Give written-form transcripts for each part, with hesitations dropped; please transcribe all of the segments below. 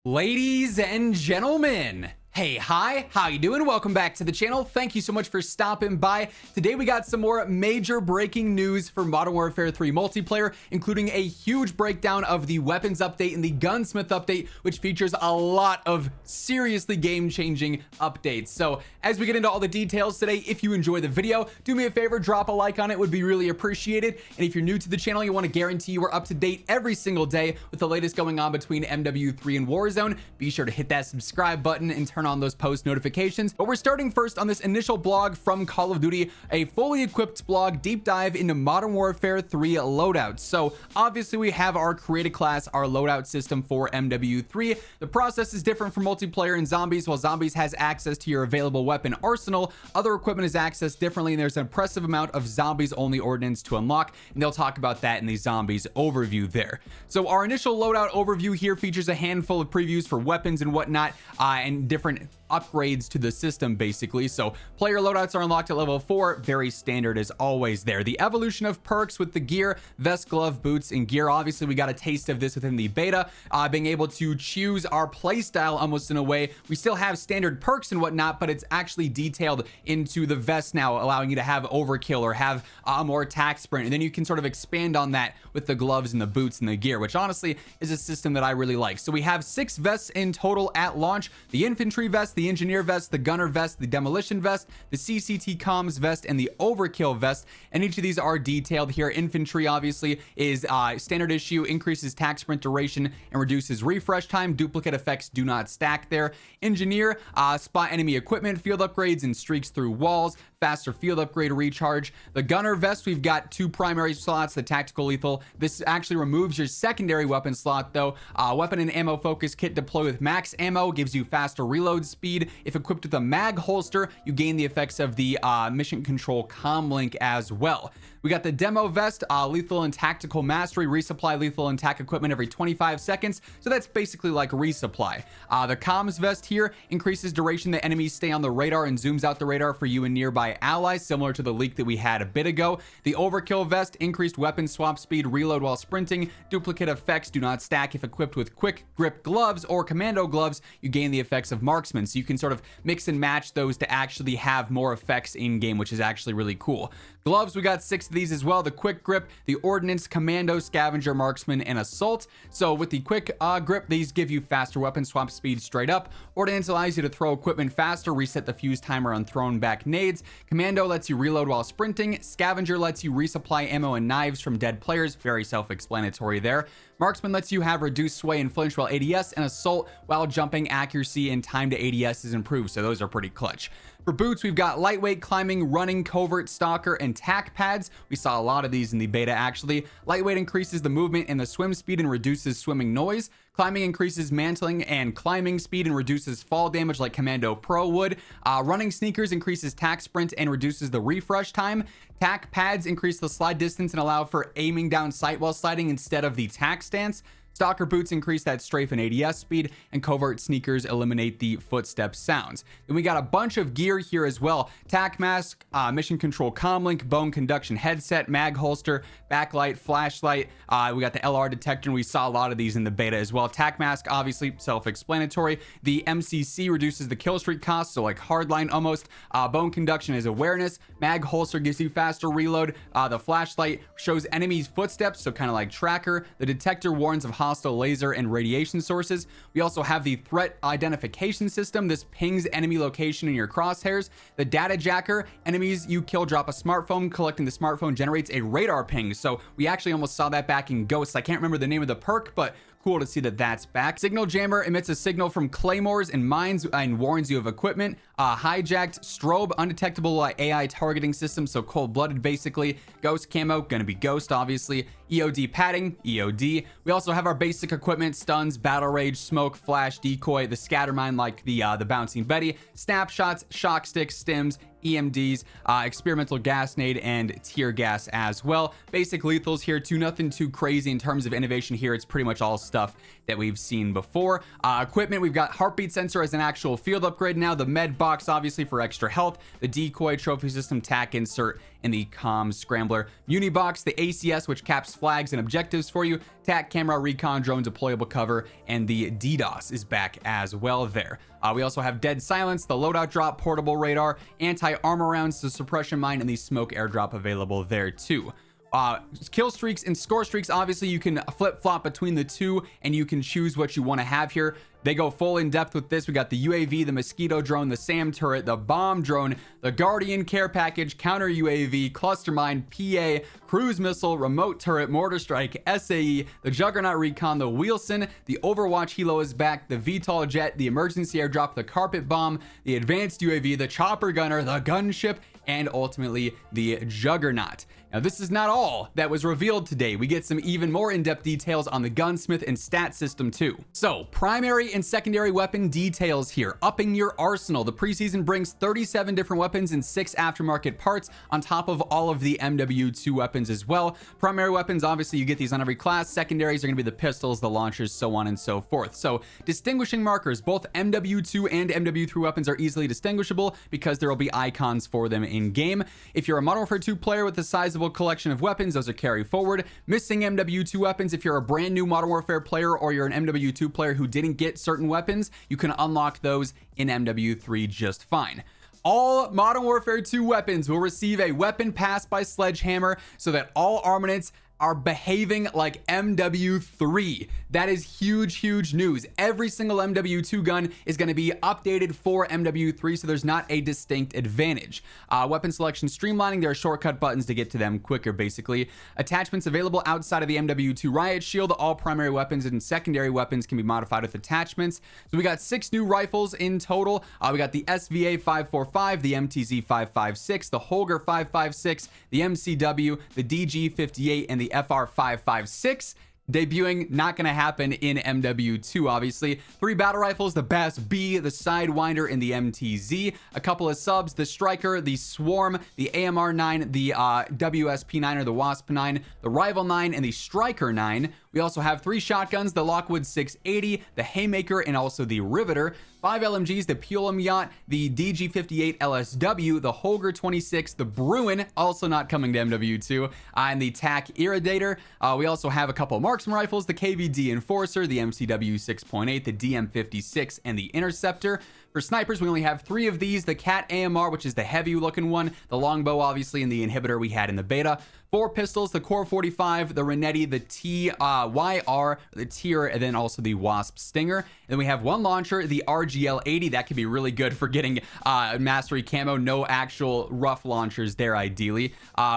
Ladies and gentlemen, hey, hi, how you doing? Welcome back to the channel. Thank you so much for stopping by. Today we got some more major breaking news for Modern Warfare 3 multiplayer, including a huge breakdown of the weapons update and the Gunsmith update, which features a lot of seriously game-changing updates. So as we get into all the details today, if you enjoy the video, do me a favor, drop a like on it, would be really appreciated. And if you're new to the channel, you want to guarantee you are up to date every single day with the latest going on between MW3 and Warzone, be sure to hit that subscribe button and turn on those post notifications. But we're starting first on this initial blog from Call of Duty, a fully equipped blog deep dive into Modern Warfare 3 loadouts. So obviously we have our created class, our loadout system for MW3. The process is different from multiplayer and zombies. While zombies has access to your available weapon arsenal, other equipment is accessed differently, and there's an impressive amount of zombies only ordnance to unlock, and they'll talk about that in the zombies overview there. So our initial loadout overview here features a handful of previews for weapons and whatnot, and different upgrades to the system basically. So player loadouts are unlocked at level 4, very standard as always there. The evolution of perks with the gear, vest, glove, boots, and gear. Obviously we got a taste of this within the beta, being able to choose our playstyle almost in a way. We still have standard perks and whatnot, but it's actually detailed into the vest now, allowing you to have overkill or have a more attack sprint, and then you can sort of expand on that with the gloves and the boots and the gear, which honestly is a system that I really like. So we have 6 vests in total at launch: the infantry vest, the engineer vest, the gunner vest, the demolition vest, the CCT comms vest, and the overkill vest, and each of these are detailed here. Infantry obviously is standard issue, increases attack sprint duration and reduces refresh time. Duplicate effects do not stack there. Engineer, spot enemy equipment, field upgrades, and streaks through walls, faster field upgrade recharge. The gunner vest, we've got 2 primary slots, the tactical lethal. This actually removes your secondary weapon slot though. Weapon and ammo focus kit, deploy with max ammo, gives you faster reload speed. If equipped with a mag holster, you gain the effects of the mission control comm link as well. We got the demo vest, lethal and tactical mastery, resupply lethal and tac equipment every 25 seconds. So that's basically like resupply. The comms vest here increases duration that enemies stay on the radar and zooms out the radar for you and nearby allies, similar to the leak that we had a bit ago. The overkill vest, increased weapon swap speed, reload while sprinting. Duplicate effects do not stack. If equipped with quick grip gloves or commando gloves, you gain the effects of marksman. So you can sort of mix and match those to actually have more effects in game, which is actually really cool. Gloves, we got 6 of these as well: the quick grip, the ordnance, commando, scavenger, marksman, and assault. So with the quick grip, these give you faster weapon swap speed straight up. Ordnance allows you to throw equipment faster, reset the fuse timer on thrown back nades. Commando lets you reload while sprinting. Scavenger lets you resupply ammo and knives from dead players, very self-explanatory there. Marksman lets you have reduced sway and flinch while ADS, and assault while jumping, accuracy and time to ADS is improved, so those are pretty clutch. For boots, we've got lightweight, climbing, running, covert, stalker, and tac pads. We saw a lot of these in the beta actually. Lightweight increases the movement and the swim speed and reduces swimming noise. Climbing increases mantling and climbing speed and reduces fall damage like Commando Pro would. Running sneakers increases tac sprint and reduces the refresh time. Tac pads increase the slide distance and allow for aiming down sight while sliding instead of the tac stance. Stalker boots increase that strafe and ADS speed, and covert sneakers eliminate the footstep sounds. Then we got a bunch of gear here as well: tac mask, mission control comm link, bone conduction headset, mag holster, backlight, flashlight. We got the LR detector, and we saw a lot of these in the beta as well. Tac mask, obviously self-explanatory. The MCC reduces the kill streak cost, so like hardline almost. Bone conduction is awareness. Mag holster gives you faster reload. The flashlight shows enemies' footsteps, so kind of like tracker. The detector warns of hostile laser and radiation sources. We also have the threat identification system. This pings enemy location in your crosshairs. The data jacker, enemies you kill drop a smartphone. Collecting the smartphone generates a radar ping. So we actually almost saw that back in Ghosts. I can't remember the name of the perk, but cool to see that that's back. Signal jammer emits a signal from claymores and mines and warns you of equipment. Hijacked strobe, undetectable AI targeting system, so cold-blooded basically. Ghost camo, gonna be ghost obviously. EOD padding, EOD. We also have our basic equipment: stuns, battle rage, smoke, flash, decoy, the scatter mine like the bouncing Betty, snapshots, shock sticks, stims, EMDs, experimental gas nade, and tear gas as well. Basic lethals here too, nothing too crazy in terms of innovation here. It's pretty much all stuff that we've seen before. Equipment, we've got heartbeat sensor as an actual field upgrade now. The med box obviously for extra health. The decoy, trophy system, tac insert, and the comms scrambler. Muni box, the ACS, which caps flags and objectives for you, TAC camera, recon, drone, deployable cover, and the DDoS is back as well there. We also have Dead Silence, the Loadout drop, portable radar, anti-armor rounds, the suppression mine, and the smoke airdrop available there too. Killstreaks and Scorestreaks, obviously you can flip-flop between the two and you can choose what you want to have here. They go full in depth with this. We got the UAV, the Mosquito drone, the SAM turret, the bomb drone, the Guardian care package, counter UAV, cluster mine, PA, cruise missile, remote turret, mortar strike, SAE, the Juggernaut recon, the Wheelson, the Overwatch helo is back, the VTOL jet, the emergency airdrop, the carpet bomb, the advanced UAV, the chopper gunner, the gunship, and ultimately the Juggernaut. Now, this is not all that was revealed today. We get some even more in-depth details on the Gunsmith and stat system too. So, primary and secondary weapon details here. Upping your arsenal. The preseason brings 37 different weapons and 6 aftermarket parts on top of all of the MW2 weapons as well. Primary weapons, obviously you get these on every class. Secondaries are going to be the pistols, the launchers, so on and so forth. So, distinguishing markers. Both MW2 and MW3 weapons are easily distinguishable because there will be icons for them in game. If you're a Modern Warfare 2 player with a sizable collection of weapons, those are carry forward. Missing MW2 weapons, if you're a brand new Modern Warfare player or you're an MW2 player who didn't get certain weapons, you can unlock those in MW3 just fine. All Modern Warfare 2 weapons will receive a weapon pass by Sledgehammer so that all armaments are behaving like MW3. That is huge news. Every single MW2 gun is going to be updated for MW3, so there's not a distinct advantage. Weapon selection streamlining, there are shortcut buttons to get to them quicker, basically. Attachments available outside of the MW2 riot shield. All primary weapons and secondary weapons can be modified with attachments. So we got 6 new rifles in total. We got the SVA 545, the MTZ 556, the Holger 556, the MCW, the DG 58, and the FR 556. Debuting, not going to happen in MW2, obviously. 3 battle rifles, the Bass B, the Sidewinder, and the MTZ. A couple of subs, the Striker, the Swarm, the AMR 9, the WSP 9 or the Wasp 9, the Rival 9, and the Striker 9. We also have 3 shotguns, the Lockwood 680, the Haymaker, and also the Riveter. 5 LMGs, the Pulum Yacht, the DG58 LSW, the Holger 26, the Bruin, also not coming to MW2, and the TAC Irridator. We also have a couple of marksman rifles, the KVD Enforcer, the MCW 6.8, the DM56, and the Interceptor. For snipers, we only have 3 of these, the Cat AMR, which is the heavy looking one, the longbow, obviously, and the inhibitor we had in the beta. 4 pistols, the Core 45, the Renetti, the TYR, the Tier, and then also the Wasp Stinger. And then we have 1 launcher, the RGL 80. That could be really good for getting mastery camo. No actual rough launchers there, ideally.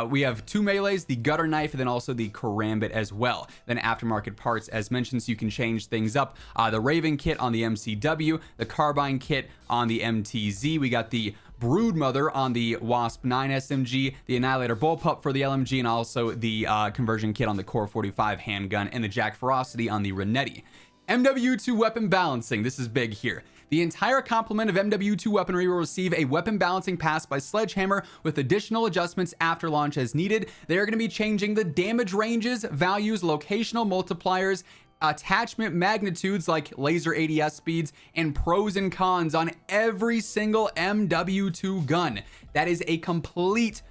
We have 2 melees, the Gutter Knife, and then also the Karambit as well. Then aftermarket parts, as mentioned, so you can change things up. The Raven kit on the MCW, the Carbine kit on the MTZ. We got the Broodmother on the Wasp 9 SMG, the Annihilator Bullpup for the LMG, and also the conversion kit on the Core 45 handgun, and the Jack Ferocity on the Renetti. MW2 weapon balancing, this is big here. The entire complement of MW2 weaponry will receive a weapon balancing pass by Sledgehammer with additional adjustments after launch as needed. They are going to be changing the damage ranges, values, locational multipliers, attachment magnitudes like laser ADS speeds, and pros and cons on every single MW2 gun. That is a complete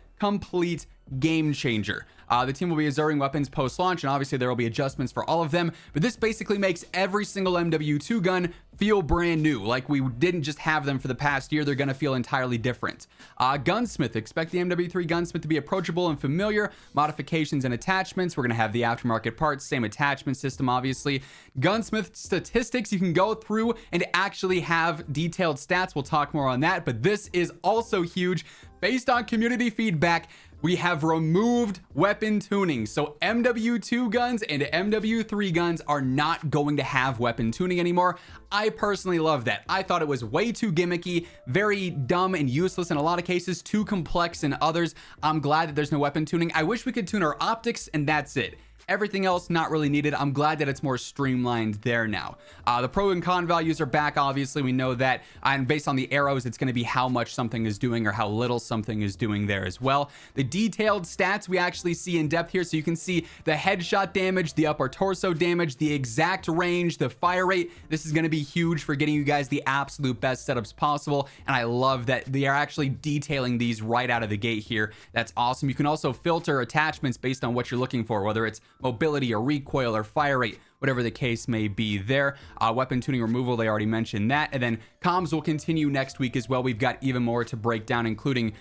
game changer. The team will be observing weapons post-launch, and obviously there will be adjustments for all of them, but this basically makes every single MW2 gun feel brand new. Like we didn't just have them for the past year, they're going to feel entirely different. Gunsmith, expect the MW3 Gunsmith to be approachable and familiar. Modifications and attachments, we're going to have the aftermarket parts, same attachment system, obviously. Gunsmith statistics, you can go through and actually have detailed stats. We'll talk more on that, but this is also huge. Based on community feedback, we have removed weapon tuning. So MW2 guns and MW3 guns are not going to have weapon tuning anymore. I personally love that. I thought it was way too gimmicky, very dumb and useless in a lot of cases, too complex in others. I'm glad that there's no weapon tuning. I wish we could tune our optics and that's it. Everything else not really needed. I'm glad that it's more streamlined there now. The pro and con values are back, obviously, we know that, and based on the arrows, it's going to be how much something is doing or how little something is doing there as well. The detailed stats we actually see in depth here, so you can see the headshot damage, the upper torso damage, the exact range, the fire rate. This is going to be huge for getting you guys the absolute best setups possible, and I love that they are actually detailing these right out of the gate here. That's awesome. You can also filter attachments based on what you're looking for, whether it's mobility or recoil or fire rate, whatever the case may be there. Weapon tuning removal, they already mentioned that. And then comms will continue next week as well. We've got even more to break down, including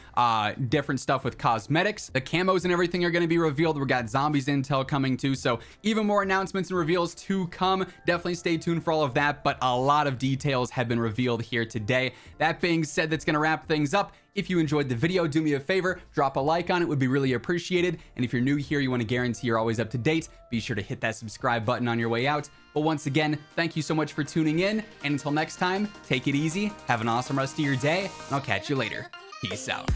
different stuff with cosmetics. The camos and everything are going to be revealed. We got zombies intel coming too. So even more announcements and reveals to come. Definitely stay tuned for all of that. But a lot of details have been revealed here today. That being said, that's going to wrap things up. If you enjoyed the video, do me a favor, drop a like on it, would be really appreciated. And if you're new here, you want to guarantee you're always up to date, be sure to hit that subscribe button on your way out. But once again, thank you so much for tuning in. And until next time, take it easy, have an awesome rest of your day, and I'll catch you later. Peace out.